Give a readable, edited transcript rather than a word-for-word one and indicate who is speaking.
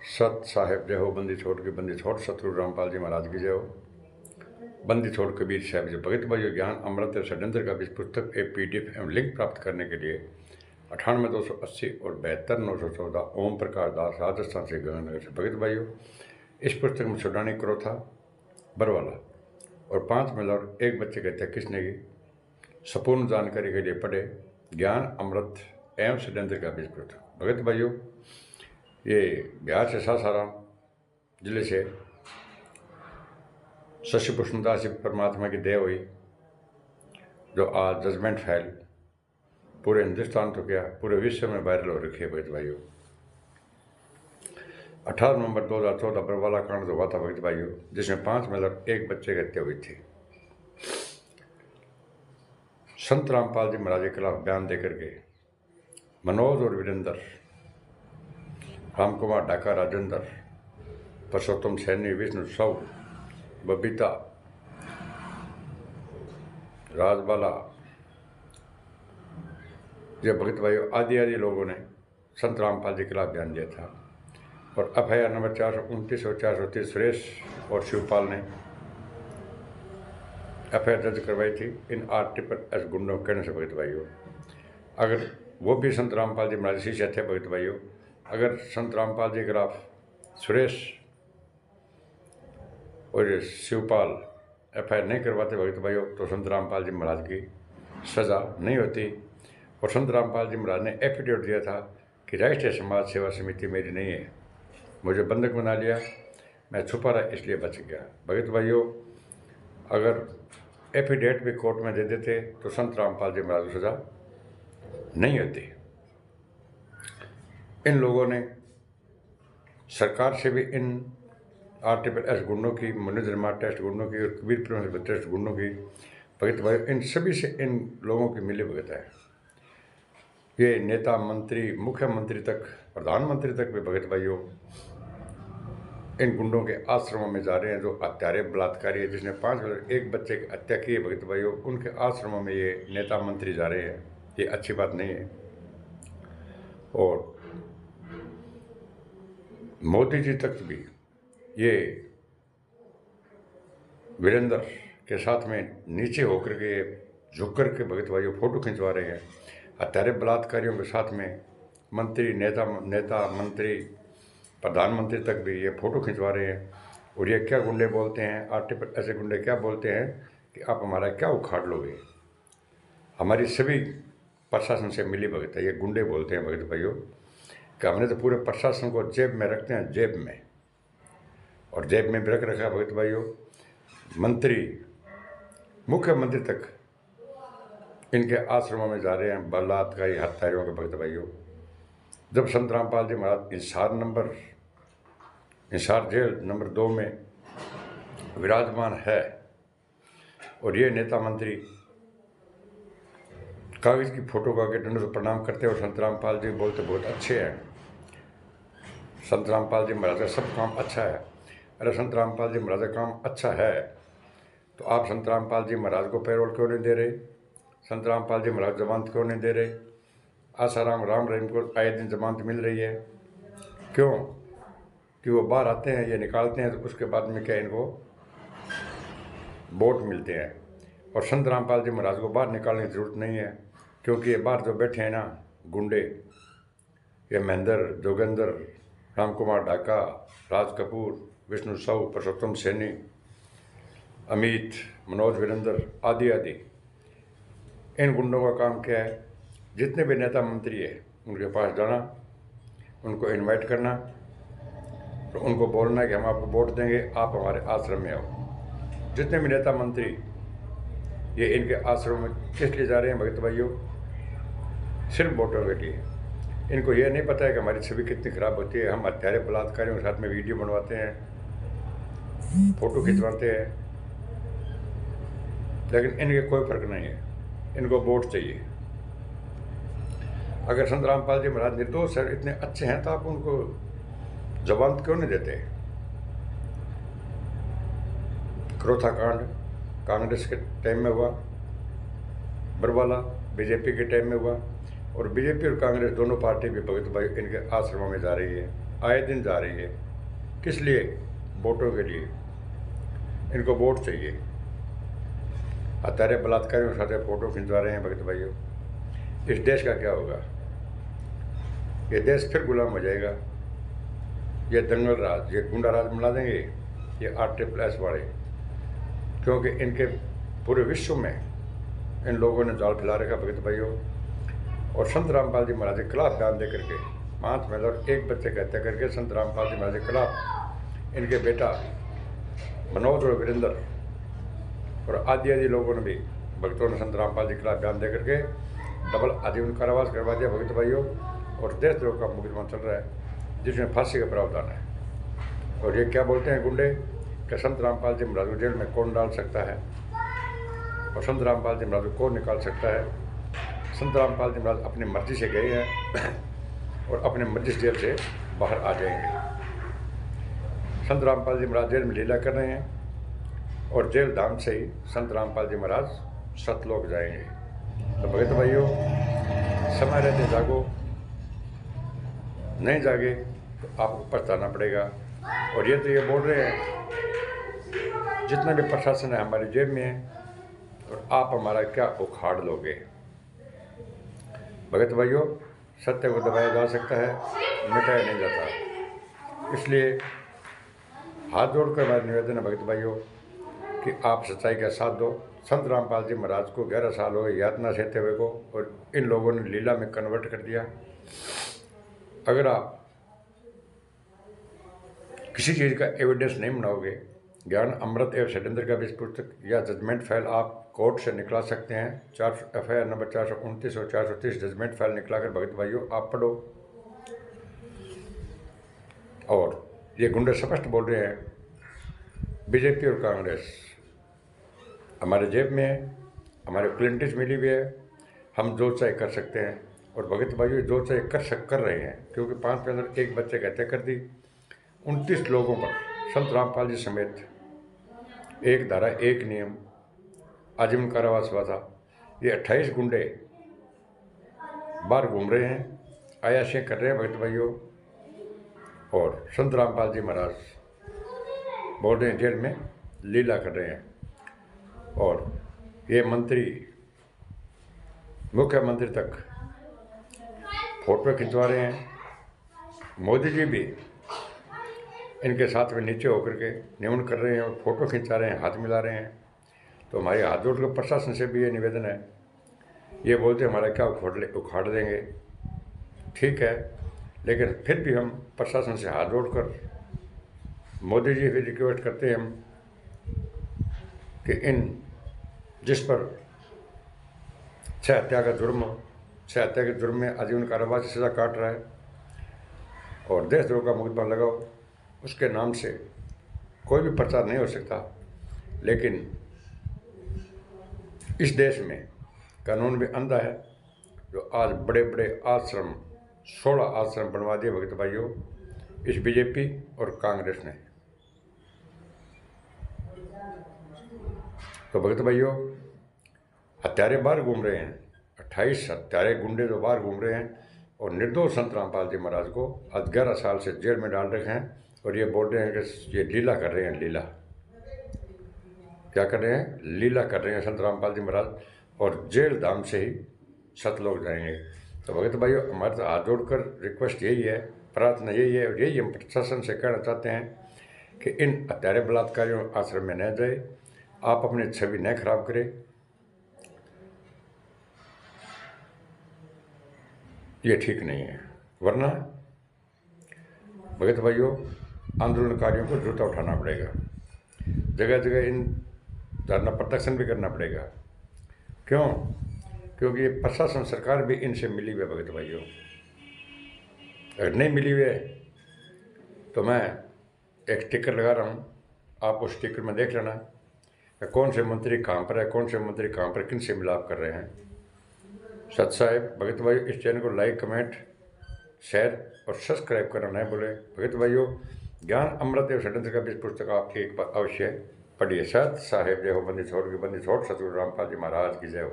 Speaker 1: सत साहेब जय हो, बंदी छोड़ के बंदी छोड़, सतगुरु रामपाल जी महाराज की जय हो। बंदी छोड़ कबीर साहब जी भगत भाई ज्ञान अमृत षड्यंत्र का बीज पुस्तक एक PDF एवं लिंक प्राप्त करने के लिए 98 280 और 72 914 ओम प्रकाश दास राजस्थान से गंगानगर से भगत भाइयों। इस पुस्तक में छुड़ानी क्रोथा बरवाला और 5 महिला और 1 बच्चे की हत्या किसने की, संपूर्ण जानकारी के लिए पढ़े ज्ञान अमृत एवं षड्यंत्र का बीज पुस्तक। भगत भाइयों, ये बिहार से सासाराम जिले से शशि पुष्णदास जी परमात्मा की दया हुई, जो आज जजमेंट फाइल पूरे हिंदुस्तान तो क्या पूरे विश्व में वायरल हो रखी है। भगत भाइयों, 18 नवंबर 2014 बरवाला कांड जो हुआ था भगत भाइयों, जिसमें 5 महिला और 1 बच्चे की हत्या हुई थी। संत रामपाल जी महाराज के खिलाफ बयान देकर के मनोज और वीरेंद्र, रामकुमार ढाका, राजेंद्र, पुरुषोत्तम सैनी, विष्णु सौ, बबीता, राजबाला, ये भगत भाइयों आदि लोगों ने संत रामपाल जी के खिलाफ बयान दिया था। और FIR नंबर 429 और 430 सुरेश और शिवपाल ने FIR दर्ज करवाई थी इन RSS गुंडों के कहने से। भगत भाइयों, अगर वो भी संत रामपाल जी महाराज शिष्य थे भगत भाइयों, अगर संत रामपाल जी के खिलाफ सुरेश और शिवपाल FIR नहीं करवाते भगत भाइयों, तो संत रामपाल जी महाराज की सज़ा नहीं होती। और संत रामपाल जी महाराज ने एफिडेविट दिया था कि राष्ट्रीय समाज सेवा समिति मेरी नहीं है, मुझे बंधक बना लिया, मैं छुपा रहा इसलिए बच गया। भगत भाइयों, अगर एफिडेविट भी कोर्ट में दे देते तो संत रामपाल जी महाराज को सज़ा नहीं होती। इन लोगों ने सरकार से भी इन RSS गुंडों की, मनोज वर्मा टेस्ट गुंडों की और कबीर प्रेम टेस्ट गुंडों की, भगत भाई इन सभी से इन लोगों की मिली भगत है। ये नेता, मंत्री, मुख्यमंत्री तक, प्रधानमंत्री तक भी भगत भाइयों इन गुंडों के आश्रमों में जा रहे हैं, जो हत्यारे बलात्कारी है, जिसने 5 और 1 बच्चे की हत्या की है। भगत भाइयों, उनके आश्रमों में ये नेता मंत्री जा रहे हैं, ये अच्छी बात नहीं है। और मोदी जी तक भी ये वीरेंद्र के साथ में नीचे होकर के झुक कर के भगत भाइयों फोटो खिंचवा रहे हैं। हत्यारे बलात्कारियों के साथ में मंत्री, नेता मंत्री, प्रधानमंत्री तक भी ये फोटो खिंचवा रहे हैं। और ये क्या गुंडे बोलते हैं, ऐसे गुंडे क्या बोलते हैं कि आप हमारा क्या उखाड़ लोगे, हमारी सभी प्रशासन से मिली भगत है। ये गुंडे बोलते हैं भगत भाइयों कि हमने तो पूरे प्रशासन को जेब में रखते हैं, जेब में, और जेब में भी रख रखा है भगत भाइयों। मंत्री, मुख्यमंत्री तक इनके आश्रमों में जा रहे हैं बलात्कारी हत्यारियों के। भगत भाइयों, जब संत रामपाल जी महाराज इंसार जेल नंबर 2 में विराजमान है और ये नेता मंत्री कागज की फोटो का दंड से प्रणाम करते हैं और संत रामपाल जी बोलते बहुत अच्छे हैं, संत रामपाल जी महाराज का सब काम अच्छा है। अरे संत रामपाल जी महाराज का काम अच्छा है तो आप संत रामपाल जी महाराज को पैरोल क्यों नहीं दे रहे, संत रामपाल जी महाराज जमानत क्यों नहीं दे रहे। आसाराम राम रहीम को आए दिन जमानत मिल रही है, क्यों कि वो बाहर आते हैं, ये निकालते हैं, तो उसके बाद में क्या इनको वोट मिलते हैं। और संत रामपाल जी महाराज को बाहर निकालने की ज़रूरत नहीं है, क्योंकि ये बाहर जो बैठे हैं ना गुंडे, ये महेंद्र, जोगेंद्र, रामकुमार ढाका, राज कपूर, विष्णु सौ, पुरुषोत्तम सैनी, अमित, मनोज, वीरेंद्र आदि इन गुंडों का काम क्या है, जितने भी नेता मंत्री है उनके पास जाना, उनको इनवाइट करना, तो उनको बोलना कि हम आपको वोट देंगे, आप हमारे आश्रम में आओ। जितने भी नेता मंत्री ये इनके आश्रम में किस लिए जा रहे हैं भगत भाइयों, सिर्फ वोटों के लिए। इनको ये नहीं पता है कि हमारी छवि कितनी खराब होती है। हम हत्यारे बलात्कारियों के साथ में वीडियो बनवाते हैं, फोटो खिंचवाते हैं, लेकिन इनके कोई फर्क नहीं है, इनको वोट चाहिए। अगर संत रामपाल जी महाराज निर्दोष है, इतने अच्छे हैं, तो आप उनको जमानत क्यों नहीं देते। क्रोथा कांड कांग्रेस के टाइम में हुआ, बरवाला बीजेपी के टाइम में हुआ, और बीजेपी और कांग्रेस दोनों पार्टी भी भगत भाई इनके आश्रमों में जा रही है। आए दिन जा रही है। किस लिए? वोटों के लिए। इनको वोट चाहिए। हत्यारे बलात्कारियों के साथ फोटो खिंचवा रहे हैं भगत भाइयों। इस देश का क्या होगा? ये देश फिर गुलाम हो जाएगा। ये दंगल राज, ये गुंडा राज मिला देंगे ये RSS वाले, क्योंकि इनके पूरे विश्व में इन लोगों ने जाल फैला रखा भगत भाइयों। और संत रामपाल जी महाराज के खिलाफ बयान दे करके 5 महिला और 1 बच्चे की हत्या करके संत रामपाल जी महाराज के खिलाफ इनके बेटा मनोज और वीरेंद्र और आदि लोगों ने भी, भक्तों ने संत रामपाल जी के खिलाफ बयान दे करके डबल आजीवन कारावास करवा दिया भगत भाइयों। और देशद्रोह का मुकदमा चल रहा है जिसमें फांसी का प्रावधान है। और ये क्या बोलते हैं गुंडे कि संत रामपाल जी महाराज को जेल में कौन डाल सकता है और संत रामपाल जी महाराज को कौन निकाल सकता है। संत रामपाल जी महाराज अपनी मर्जी से गए हैं और अपने मर्जी से जेल से बाहर आ जाएंगे। संत रामपाल जी महाराज जेल में लीला कर रहे हैं और जेल धाम से ही संत रामपाल जी महाराज सतलोक जाएंगे। तो भगत भाइयों, समय रहते जागो, नहीं जागे तो आपको पछताना पड़ेगा। और ये तो ये बोल रहे हैं जितना भी प्रशासन है हमारी जेब में है और आप हमारा क्या उखाड़ लोगे। भगत भाइयों, सत्य को दबाया जा सकता है, मिटाया नहीं जाता। इसलिए हाथ जोड़कर हमारा निवेदन है भगत भाइयों कि आप सच्चाई का साथ दो। संत रामपाल जी महाराज को 11 साल हो गए यातना सहते हुए को और इन लोगों ने लीला में कन्वर्ट कर दिया। अगर आप किसी चीज़ का एविडेंस नहीं बनाओगे, ज्ञान अमृत एवं षड्यंत्र का भी इस पुस्तक या जजमेंट फाइल आप कोर्ट से निकला सकते हैं। FIR नंबर 429 और 430 जजमेंट फाइल निकलाकर भगत भाइयों आप पढ़ो। और ये गुंडे स्पष्ट बोल रहे हैं बीजेपी और कांग्रेस हमारे जेब में है, हमारे प्लेंटिस मिली हुई है, हम जो चाहे कर सकते हैं। और भगत भाइयों जो चाहे कर रहे हैं, क्योंकि 5 के अंदर 1 बच्चे की हत्या कर दी। 29 लोगों पर संत रामपाल जी समेत 1 धारा 1 नियम आजीवन कारावास हुआ था। ये 28 गुंडे बाहर घूम रहे हैं, आयाशियाँ कर रहे हैं भगत भाइयों। और संत रामपाल जी महाराज बोल रहे हैं जेल में लीला कर रहे हैं। और ये मंत्री, मुख्यमंत्री तक फोटो खिंचवा रहे हैं। मोदी जी भी इनके साथ में नीचे होकर के नियमन कर रहे हैं और फोटो खिंचा रहे हैं, हाथ मिला रहे हैं। तो हमारे हाथ जोड़कर प्रशासन से भी ये निवेदन है। ये बोलते हमारा क्या उखाड़ देंगे, ठीक है, लेकिन फिर भी हम प्रशासन से हाथ जोड़कर मोदी जी से रिक्वेस्ट करते हैं हम कि इन जिस पर 6 हत्या का जुर्म, 6 हत्या के जुर्म में आजीवन कारावास की सज़ा काट रहा है और देशद्रोह का मुकदमा लगाओ, उसके नाम से कोई भी प्रचार नहीं हो सकता। लेकिन इस देश में कानून भी अंधा है। जो आज बड़े बड़े आश्रम, 16 आश्रम बनवा दिए भगत भाइयों इस बीजेपी और कांग्रेस ने। तो भगत भाइयों, हत्यारे बाहर घूम रहे हैं, 28 हत्यारे गुंडे जो बाहर घूम रहे हैं और निर्दोष संत रामपाल जी महाराज को आज 11 साल से जेल में डाल रखे हैं। और ये बोल रहे हैं कि ये लीला कर रहे हैं। लीला क्या कर रहे हैं? लीला कर रहे हैं संत रामपाल जी महाराज और जेल धाम से ही सतलोक जाएंगे। तो भगत भाइयों, हमारे तो हाथ जोड़कर रिक्वेस्ट यही है, प्रार्थना यही है और यही हम प्रशासन से कहना चाहते हैं कि इन हत्यारे बलात्कारियों आश्रम में न जाए, आप अपनी छवि न खराब करें। ये ठीक नहीं है, वरना भगत भाइयों आंदोलनकारियों को जूता उठाना पड़ेगा, जगह जगह इन धरना प्रदर्शन भी करना पड़ेगा। क्यों? क्योंकि ये प्रशासन सरकार भी इनसे मिली हुई है भगत भाइयों। अगर नहीं मिली हुई है तो मैं एक स्टिकर लगा रहा हूँ, आप उस स्टिकर में देख लेना कौन से मंत्री कहाँ पर है, कौन से मंत्री कहाँ पर किन से मिलाप कर रहे हैं। सत साहेब भगत भाइयों, इस चैनल को लाइक, कमेंट, शेयर और सब्सक्राइब करना नहीं भूलें। भगत भाइयों, ज्ञान अमृत एवं षड्यंत्र का भी पुस्तक आप एक बार अवश्य पढ़िए। सत साहेब जय हो, बंदी छोड़ की बंदी छोड़, सतगुरु रामपाल जी महाराज की जय हो।